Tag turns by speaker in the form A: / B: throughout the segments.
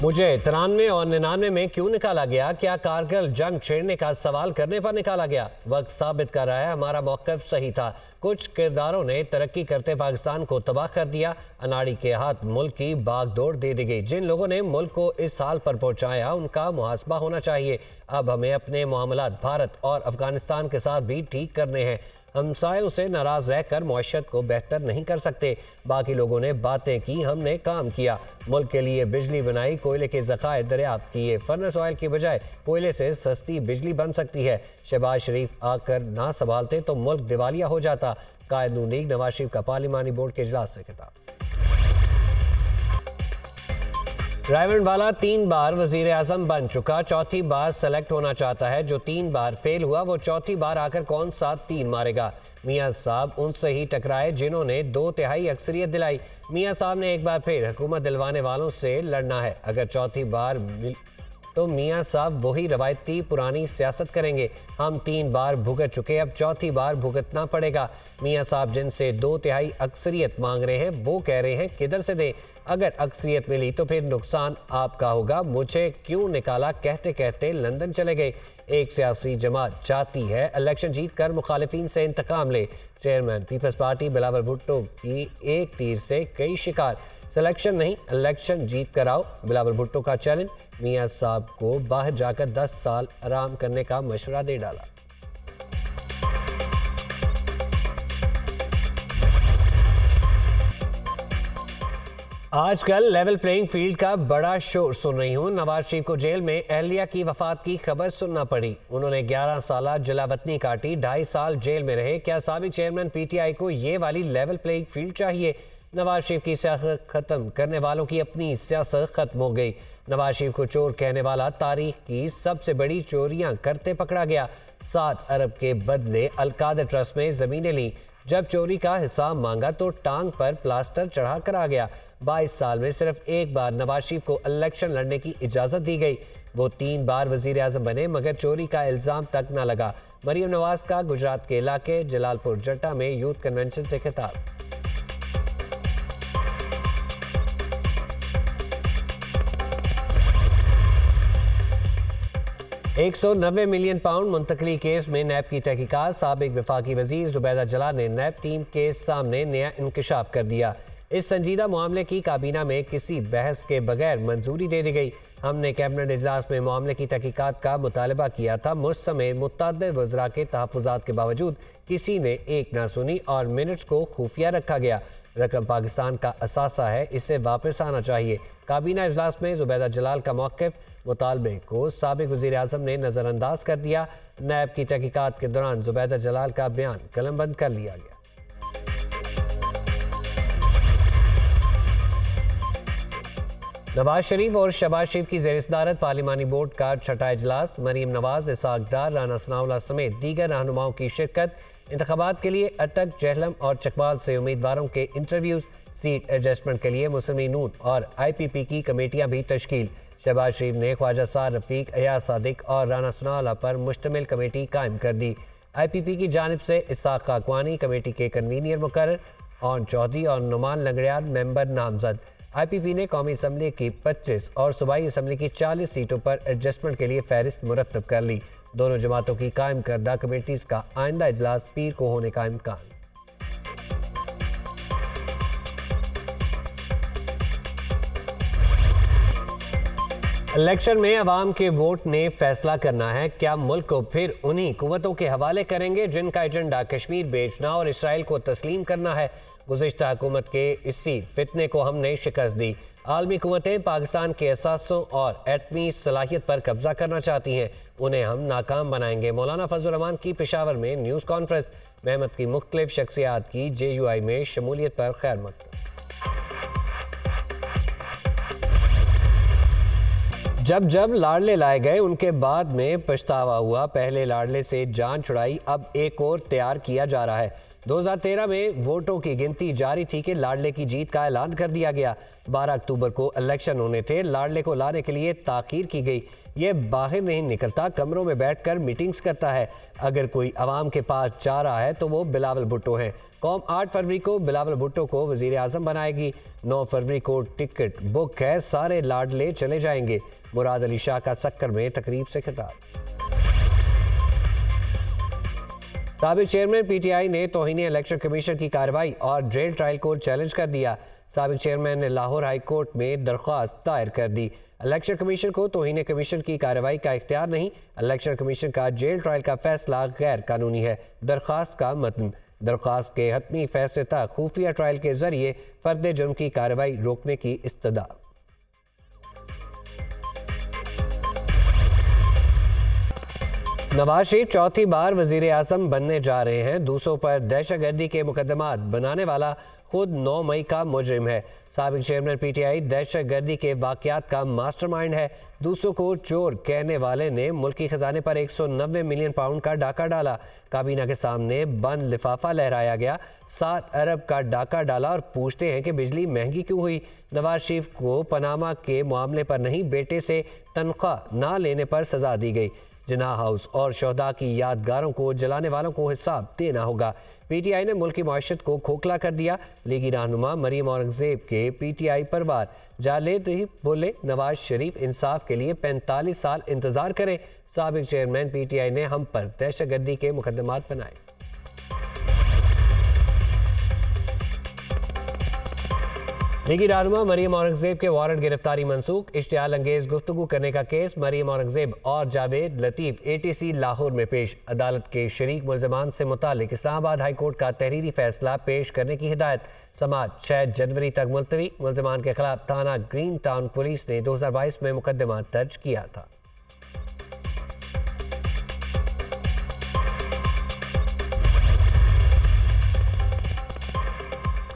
A: मुझे 93 और 99 में क्यों निकाला गया? क्या कारगिल जंग छेड़ने का सवाल करने पर निकाला गया? वक्त साबित कर रहा है हमारा मौक़िफ़ सही था। कुछ किरदारों ने तरक्की करते पाकिस्तान को तबाह कर दिया। अनाड़ी के हाथ मुल्क की बागडोर दे दी गई। जिन लोगों ने मुल्क को इस हाल पर पहुंचाया उनका मुहासबा होना चाहिए। अब हमें अपने मामलात भारत और अफगानिस्तान के साथ भी ठीक करने हैं। हमसायों से नाराज रहकर मौशत को बेहतर नहीं कर सकते। बाकी लोगों ने बातें की, हमने काम किया। मुल्क के लिए बिजली बनाई, कोयले के ज़खायर दरियाफ्त किए। फर्नेस ऑयल की बजाय कोयले से सस्ती बिजली बन सकती है। शहबाज शरीफ आकर ना संभालते तो मुल्क दिवालिया हो जाता। कायद नून लीग नवाज शरीफ का पार्लिमानी बोर्ड के इजलास से खिताब। रायवंडवाला 3 बार वजीर आजम बन चुका, चौथी बार सेलेक्ट होना चाहता है। जो 3 बार फेल हुआ वो चौथी बार आकर कौन सा 3 मारेगा? मियां साहब उनसे ही टकराए जिन्होंने 2/3 अक्सरियत दिलाई। मियां साहब ने एक बार फिर हुकूमत दिलवाने वालों से लड़ना है। अगर चौथी बार तो मियां साहब वही रवायती पुरानी सियासत करेंगे। हम 3 बार भुगत चुके, अब चौथी बार भुगतना पड़ेगा। मियां साहब जिनसे 2/3 अक्सरियत मांग रहे हैं वो कह रहे हैं किधर से दें? अगर अक्सरियत मिली तो फिर नुकसान आपका होगा। मुझे क्यों निकाला कहते कहते लंदन चले गए। एक सियासी जमात चाहती है इलेक्शन जीत कर मुखालिफिन से इंतकाम ले। Chairman peoples party Bilawal Bhutto की एक तीर से कई शिकार। सिलेक्शन नहीं, इलेक्शन जीत कर आओ, बिलावल भुट्टो का चैलेंज। मियां साहब को बाहर जाकर 10 साल आराम करने का मशवरा दे डाला। आजकल लेवल प्लेइंग फील्ड का बड़ा शोर सुन रही हूँ। नवाज शरीफ को जेल में अहलिया की वफात की खबर सुनना पड़ी। उन्होंने 11 साल जलावतनी काटी, 2.5 साल जेल में रहे। क्या साबिक चेयरमैन पीटीआई को ये वाली लेवल प्लेइंग फील्ड चाहिए? नवाज शरीफ की सियासत खत्म करने वालों की अपनी सियासत खत्म हो गई। नवाज शरीफ को चोर कहने वाला तारीख की सबसे बड़ी चोरियां करते पकड़ा गया। 7 अरब के बदले अलकादर ट्रस्ट में जमीनें ली। जब चोरी का हिसाब मांगा तो टांग पर प्लास्टर चढ़ा कर आ गया। 22 साल में सिर्फ एक बार नवाज शरीफ को इलेक्शन लड़ने की इजाजत दी गई। वो 3 बार वजीर आजम बने मगर चोरी का इल्जाम तक न लगा। मरियम नवाज का गुजरात के इलाके जलालपुर जट्टा में यूथ कन्वेंशन से खिताब। £190 मिलियन मुंतकली केस में नैब की तहकीकात। साबिक वफाकी वजीर जुबैदा जलाल ने नैब टीम के सामने नया इंकशाफ कर दिया। इस संजीदा मामले की काबीना में किसी बहस के बगैर मंजूरी दे दी गई। हमने कैबिनेट इजलास में मामले की तहकीकात का मुतालबा किया था। मुझ समेत मुतअद्दिद वज़रा के तहफ़्फ़ुज़ात के बावजूद किसी ने एक ना सुनी और मिनट्स को खुफिया रखा गया। रकम पाकिस्तान का असासा है, इसे वापस आना चाहिए। काबीना इजलास में जुबैदा जलाल का मौक़िफ़ मुतालबे को साबिक वज़ीर आज़म ने नज़रअंदाज कर दिया। नैब की तहकीकात के दौरान जुबैदा जलाल का बयान कलमबंद कर लिया गया। नवाज शरीफ और शहबाज शरीफ की ज़ेर सदारत पार्लिमानी बोर्ड का 6ठा इजलास। मरीम नवाज, इसाक डार, राना सनाउल्लाह समेत दीगर रहनुमाओं की शिरकत। इंतखाबात के लिए अटक, जहलम और चकवाल से उम्मीदवारों के इंटरव्यूज। सीट एडजस्टमेंट के लिए मुस्लिम नून और IPP की कमेटियां भी तश्कील। शहबाज शरीफ ने ख्वाजा सार रफीक, अयाज सादिक और राना सनाउल्लाह पर मुश्तमिल कमेटी कायम कर दी। IPP की जानिब से इसाक खाकवानी कमेटी के कन्वीनियर मुकर्रर, और चौधरी और नुमान लंगड़ियाल मेंबर नामजद। IPP ने कौमी असम्बली की 25 और सूबाई असम्बली की 40 सीटों पर एडजस्टमेंट के लिए फहरिस्त मुरतब कर ली। दोनों जमातों की कायम करदा कमेटीज का आइंदा इजलास पीर को होने का इम्कान। इलेक्शन में अवाम के वोट ने फैसला करना है। क्या मुल्क को फिर उन्हीं कुव्वतों के हवाले करेंगे जिनका एजेंडा कश्मीर बेचना और इसराइल को तस्लीम करना है? गुज़िश्ता हुकूमत के इसी फितने को हमने शिकस्त दी। आलमी कुव्वतें पाकिस्तान के असासों और एटमी सलाहियत पर कब्जा करना चाहती हैं, उन्हें हम नाकाम बनाएंगे। मौलाना फजल रहमान की पेशावर में न्यूज़ कॉन्फ्रेंस। महमद की मुख्तलिफ शख्सियात की JUI में शमूलियत पर खैर मकदम। जब जब लाडले लाए गए उनके बाद में पछतावा हुआ। पहले लाडले से जान छुड़ाई, अब एक और तैयार किया जा रहा है। 2013 में वोटों की गिनती जारी थी कि लाडले की जीत का ऐलान कर दिया गया। 12 अक्टूबर को इलेक्शन होने थे। लाडले को लाने के लिए ताखीर की गई। ये बाहर नहीं निकलता, कमरों में बैठकर मीटिंग्स करता है। अगर कोई अवाम के पास जा रहा है तो वो बिलावल भुट्टो हैं। कौम 8 फरवरी को बिलावल भुट्टो को वजीर आजम बनाएगी। 9 फरवरी को टिकट बुक है, सारे लाडले चले जाएंगे। मुराद अली शाह का सक्कर में तकरीब से खिताब। साबिक चेयरमैन पीटीआई ने तौहीन इलेक्शन कमीशन की कार्रवाई और जेल ट्रायल को चैलेंज कर दिया। साबिक चेयरमैन ने लाहौर हाई कोर्ट में दरख्वास्त दायर कर दी। इलेक्शन कमीशन को तौहीन कमीशन की कार्रवाई का इख्तियार नहीं, इलेक्शन कमीशन का जेल ट्रायल का फैसला गैर कानूनी है। दरख्वास्त का मतन, दरख्वास्त के हतमी फैसले तक खुफिया ट्रायल के जरिए फर्द जुर्म की कार्रवाई रोकने की इस्तदा। नवाज शरीफ चौथी बार वजीर आजम बनने जा रहे हैं। दूसरों पर दहशतगर्दी के मुकदमात बनाने वाला खुद 9 मई का मुजरिम है। साबिक चेयरमैन पीटीआई दहशतगर्दी के वाकयात का मास्टरमाइंड है। दूसरों को चोर कहने वाले ने मुल्की खजाने पर 190 मिलियन पाउंड का डाका डाला। काबीना के सामने बंद लिफाफा लहराया गया। 7 अरब का डाका डाला और पूछते हैं कि बिजली महंगी क्यों हुई। नवाज शरीफ को पनामा के मामले पर नहीं, बेटे से तनख्वाह ना लेने पर सजा दी गई। जिन्ना हाउस और शोहदा की यादगारों को जलाने वालों को हिसाब देना होगा। पीटीआई ने मुल्क की मईशत को खोखला कर दिया। लीगी रहनुमा मरियम औरंगजेब के पीटीआई परवार जालेद ही बोले, नवाज शरीफ इंसाफ के लिए 45 साल इंतजार करें। साबिक चेयरमैन पीटीआई ने हम पर दहशतगर्दी के मुकदमात बनाए। लीगी रहनुमा मरियम औरंगजेब के वारंट गिरफ्तारी मनसूख। इश्तियाल अंगेज गुफ्तगू करने का केस मरियम औरंगजेब और जावेद लतीफ एटीसी लाहौर में पेश। अदालत के शरीक मुल्ज़मान से मुतालिक इस्लामाबाद हाई कोर्ट का तहरीरी फैसला पेश करने की हिदायत। समात 6 जनवरी तक मुलतवी। मुल्ज़मान के खिलाफ थाना ग्रीन टाउन पुलिस ने 2022 में मुकदमा दर्ज किया था।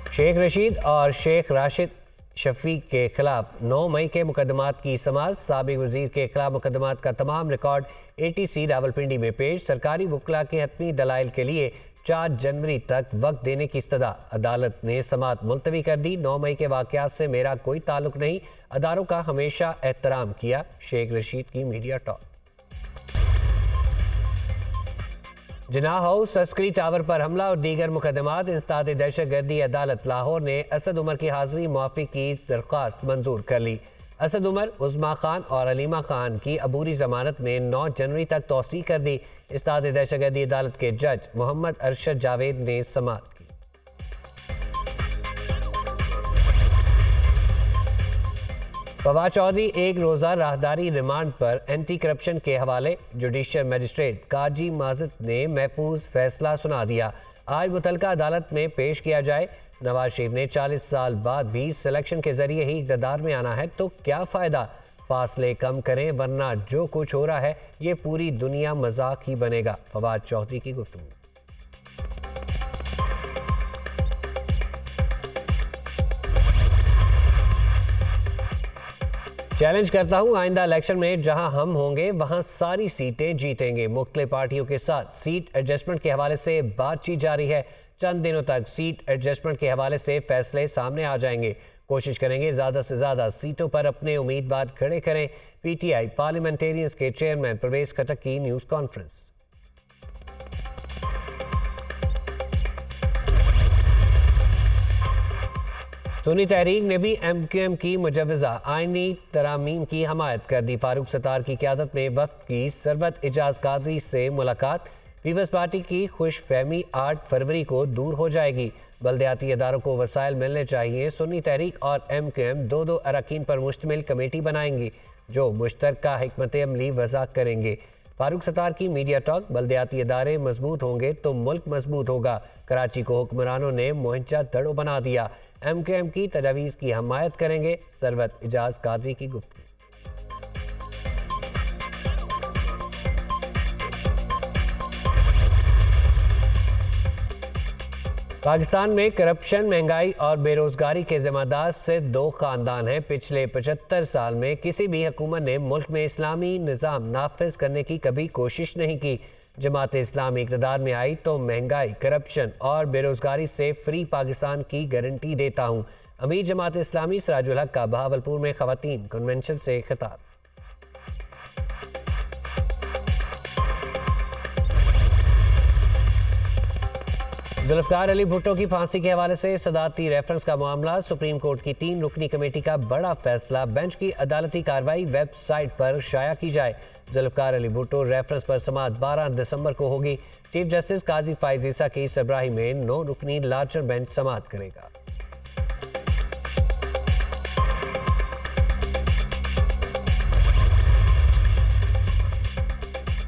A: शेख रशीद और शेख राशिद शफीक के खिलाफ 9 मई के मुकदमात की समाअत। साबिक वजीर के खिलाफ मुकदमात का तमाम रिकॉर्ड एटीसी रावलपिंडी में पेश। सरकारी वकला के हतमी दलाइल के लिए 4 जनवरी तक वक्त देने की इस्तदा। अदालत ने समाअत मुलतवी कर दी। 9 मई के वाकयात से मेरा कोई ताल्लुक नहीं, अदारों का हमेशा एहतराम किया। शेख रशीद की मीडिया टॉक। जिन्ना हाउस अस्करी टावर पर हमला और दीगर मुकदमात। इंसदाद दहशतगर्दी अदालत लाहौर ने असद उमर की हाजिरी मुआफ़ी की दरख्वास्त मंजूर कर ली। असद उमर, उज़्मा खान और अलीमा खान की अबूरी जमानत में 9 जनवरी तक तौसीह कर दी। इंसदाद दहशतगर्दी अदालत के जज मोहम्मद अरशद जावेद ने समाअत की। फवाद चौधरी एक रोज़ा राहदारी रिमांड पर एंटी करप्शन के हवाले। जुडिशल मजिस्ट्रेट काजी माजिद ने महफूज फैसला सुना दिया। आज मुतलका अदालत में पेश किया जाए। नवाज शरीफ ने 40 साल बाद भी सिलेक्शन के जरिए ही इक़्तिदार में आना है तो क्या फ़ायदा। फासले कम करें वरना जो कुछ हो रहा है ये पूरी दुनिया मजाक ही बनेगा। फवाद चौधरी की गुफ्तगू। चैलेंज करता हूं, आइंदा इलेक्शन में जहां हम होंगे वहां सारी सीटें जीतेंगे। मुख्तलिफ पार्टियों के साथ सीट एडजस्टमेंट के हवाले से बातचीत जारी है। चंद दिनों तक सीट एडजस्टमेंट के हवाले से फैसले सामने आ जाएंगे। कोशिश करेंगे ज़्यादा से ज़्यादा सीटों पर अपने उम्मीदवार खड़े करें। पीटीआई पार्लियामेंटेरियंस के चेयरमैन परवेज खटक की न्यूज़ कॉन्फ्रेंस। सुन्नी तहरीक ने भी MQM की मुजवज़ा आइनी तरामीम की हमायत कर दी। फारूक सत्तार की क़यादत में वफ़द की सरवत एजाज कादरी से मुलाकात। पीपल्स पार्टी की खुश फहमी 8 फरवरी को दूर हो जाएगी। बल्दियाती अदारों को वसाइल मिलने चाहिए। सुन्नी तहरीक और MQM 2-2 अरकान पर मुश्तमिल कमेटी बनाएंगी जो मुश्तरका हिकमत अमली वज़ा करेंगे। फारूक सत्तार की मीडिया टॉक। बल्दियाती अदारे मजबूत होंगे तो मुल्क मजबूत होगा। कराची को हुक्मरानों ने मोहजा दड़ो बना दिया। MQM की तजावीज़ की हमायत करेंगे। सरवत एजाज कादरी की गुफ्तगू। पाकिस्तान में करप्शन, महंगाई और बेरोजगारी के जिम्मेदार सिर्फ 2 खानदान हैं। पिछले 75 साल में किसी भी हुकूमत ने मुल्क में इस्लामी निज़ाम नाफिज करने की कभी कोशिश नहीं की। जमात इस्लामी इक़्तिदार में आई तो महंगाई, करप्शन और बेरोजगारी से फ्री पाकिस्तान की गारंटी देता हूँ। अमीर जमात इस्लामी सिराजुल हक का बहावलपुर में ख़वातीन कन्वेंशन से खिताब। जुल्फकार अली भुट्टो की फांसी के हवाले से सदारती रेफरेंस का मामला, सुप्रीम कोर्ट की 3 रुकनी कमेटी का बड़ा फैसला, बेंच की अदालती कार्रवाई वेबसाइट पर शाया की जाए। जुल्फकार अली भुट्टो रेफरेंस पर समाअत 12 दिसंबर को होगी। चीफ जस्टिस काजी फाइज ईसा की सरबराही में 9 रुकनी लार्जर बेंच समाअत करेगा।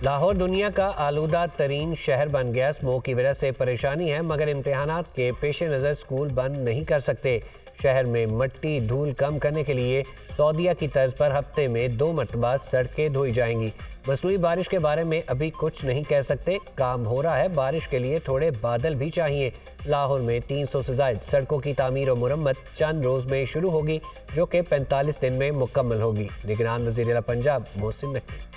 A: लाहौर दुनिया का आलूदा तरीन शहर बन गया। स्मोक की वजह से परेशानी है, मगर इम्तिहानात के पेश नज़र स्कूल बंद नहीं कर सकते। शहर में मट्टी धूल कम करने के लिए सऊदीया की तर्ज पर हफ्ते में 2 मरतबा सड़कें धोई जाएंगी। मसनूई बारिश के बारे में अभी कुछ नहीं कह सकते, काम हो रहा है। बारिश के लिए थोड़े बादल भी चाहिए। लाहौर में 300 से ज़ायद सड़कों की तामीर और मुरम्मत चंद रोज़ में शुरू होगी, जो कि 45 दिन में मुकम्मल होगी। निगरान वज़ीर आला पंजाब मोहसिन नकवी।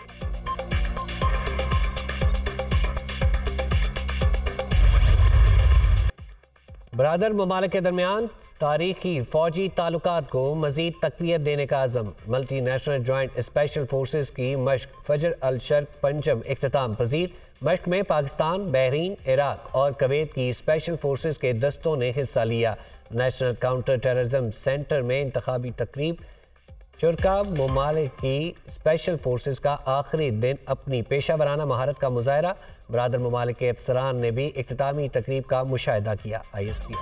A: बरादर ममालिक के दरमियान तारीखी फौजी ताल्लुकात को मज़ीद तक़वियत देने का आज़म। Multinational joint special forces की मश्क फजर अल शर्क पंचम इख्तिताम पजीर। मश्क में पाकिस्तान, बहरीन, इराक और कुवैत की स्पेशल फोर्सेस के दस्तों ने हिस्सा लिया। नेशनल काउंटर टेररिज्म सेंटर में इंतखाबी तकरीब। शुरका ममालिक की स्पेशल फोर्सेस का आखिरी दिन अपनी पेशा वराना महारत का मुजाहरा। बरादर ममालिक के अफसरान ने भी इख्तितामी तकरीब का मुशाहिदा किया। ISP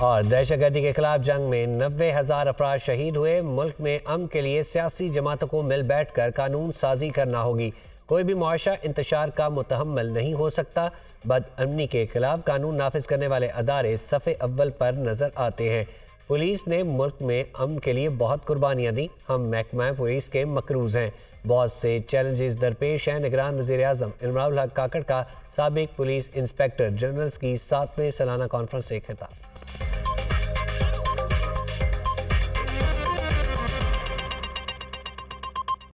A: और दहशतगर्दी के खिलाफ जंग में 90,000 अफराद शहीद हुए। मुल्क में अमन के लिए सियासी जमातों को मिल बैठ कर कानून साजी करना होगी। कोई भी मुआशा इंतशार का मुतहम्मल नहीं हो सकता। बदअमनी के खिलाफ कानून नाफिज करने वाले अदारे सफ़े अव्वल पर नजर आते हैं। पुलिस ने मुल्क में अमन के लिए बहुत कुर्बानियाँ दी। हम महकमा पुलिस के मकरूज हैं। बहुत से चैलेंजेस दरपेश हैं। निगरान वज़ीर आज़म इमरान हक काकड़ का साबिक पुलिस इंस्पेक्टर जनरल्स की 7वें सालाना कॉन्फ्रेंस से खिताब।